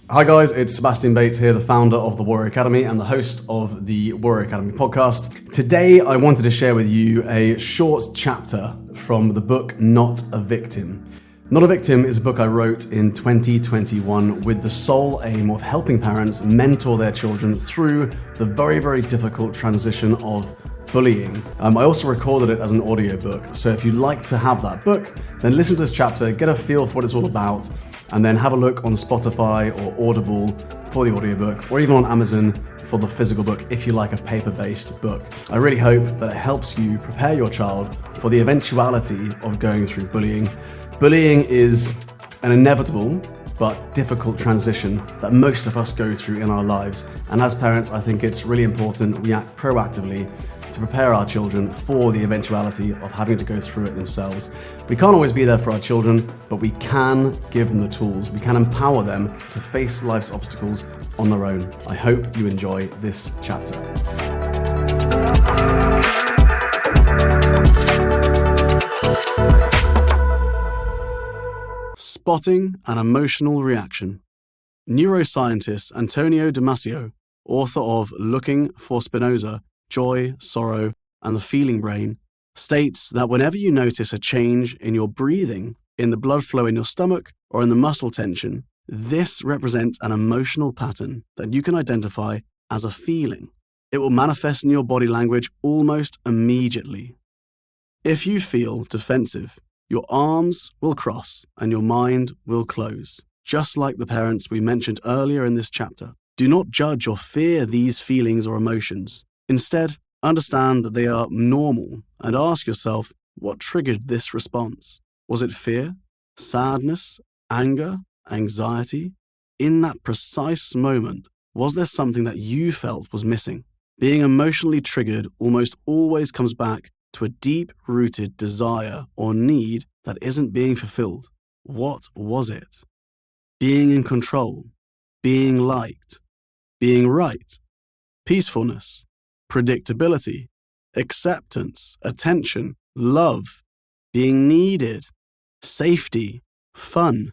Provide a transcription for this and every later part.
Hi guys, it's Sebastian Bates here, the founder of the Warrior Academy and the host of the Warrior Academy podcast. Today I wanted to share with you a short chapter from the book Not a Victim. Not a Victim is a book I wrote in 2021 with the sole aim of helping parents mentor their children through the very, very difficult transition of bullying. I also recorded it as an audiobook, so if you'd like to have that book, then listen to this chapter, get a feel for what it's all about, and then have a look on Spotify or Audible for the audiobook, or even on Amazon for the physical book if you like a paper-based book. I really hope that it helps you prepare your child for the eventuality of going through bullying. Bullying is an inevitable but difficult transition that most of us go through in our lives. And as parents, I think it's really important we act proactively to prepare our children for the eventuality of having to go through it themselves. We can't always be there for our children, but we can give them the tools. We can empower them to face life's obstacles on their own. I hope you enjoy this chapter. Spotting an emotional reaction. Neuroscientist Antonio Damasio, author of Looking for Spinoza, Joy, Sorrow, and the Feeling Brain, states that whenever you notice a change in your breathing, in the blood flow in your stomach, or in the muscle tension, this represents an emotional pattern that you can identify as a feeling. It will manifest in your body language almost immediately. If you feel defensive, your arms will cross and your mind will close, just like the parents we mentioned earlier in this chapter. Do not judge or fear these feelings or emotions. Instead, understand that they are normal and ask yourself what triggered this response. Was it fear, sadness, anger, anxiety? In that precise moment, was there something that you felt was missing? Being emotionally triggered almost always comes back to a deep-rooted desire or need that isn't being fulfilled. What was it? Being in control, being liked, being right, peacefulness, predictability, acceptance, attention, love, being needed, safety, fun,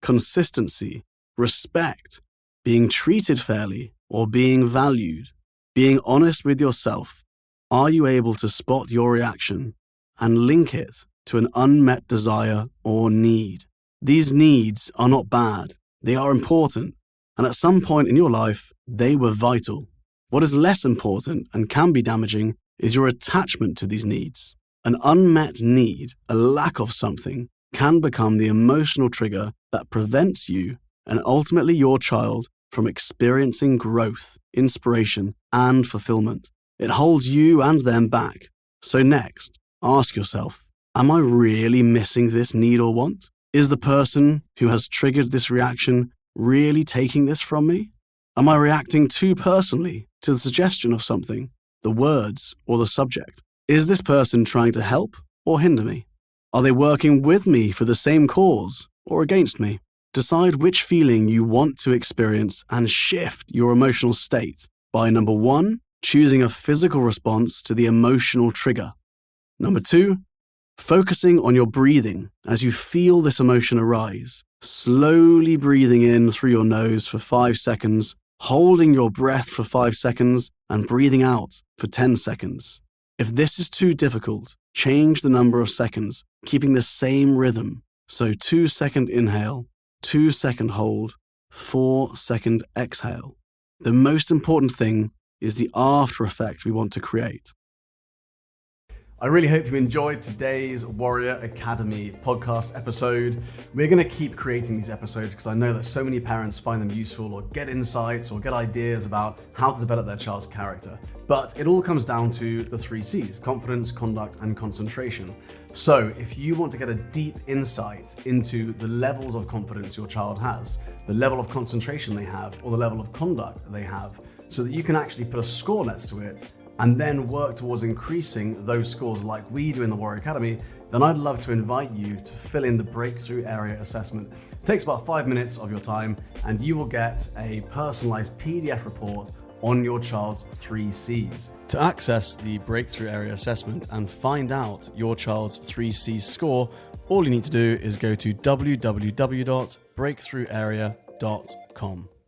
consistency, respect, being treated fairly, or being valued, being honest with yourself. Are you able to spot your reaction and link it to an unmet desire or need? These needs are not bad. They are important, and at some point in your life, they were vital. What is less important and can be damaging is your attachment to these needs. An unmet need, a lack of something, can become the emotional trigger that prevents you and ultimately your child from experiencing growth, inspiration, and fulfillment. It holds you and them back. So next, ask yourself, am I really missing this need or want? Is the person who has triggered this reaction really taking this from me? Am I reacting too personally to the suggestion of something, the words, or the subject? Is this person trying to help or hinder me? Are they working with me for the same cause or against me? Decide which feeling you want to experience and shift your emotional state by 1, choosing a physical response to the emotional trigger. 2, focusing on your breathing as you feel this emotion arise. Slowly breathing in through your nose for 5 seconds, holding your breath for 5 seconds, and breathing out for 10 seconds. If this is too difficult, change the number of seconds, keeping the same rhythm. So 2-second inhale, 2-second hold, 4-second exhale. The most important thing is the after effect we want to create. I really hope you enjoyed today's Warrior Academy podcast episode. We're going to keep creating these episodes because I know that so many parents find them useful or get insights or get ideas about how to develop their child's character. But it all comes down to the 3 C's: confidence, conduct, and concentration. So if you want to get a deep insight into the levels of confidence your child has, the level of concentration they have, or the level of conduct they have, so that you can actually put a score next to it and then work towards increasing those scores like we do in the Warrior Academy, then I'd love to invite you to fill in the breakthrough area assessment. It takes about 5 minutes of your time, and you will get a personalized PDF report on your child's 3 C's. To access the breakthrough area assessment and find out your child's 3 C's score, all you need to do is go to www.breakthrougharea.com. gmail.com.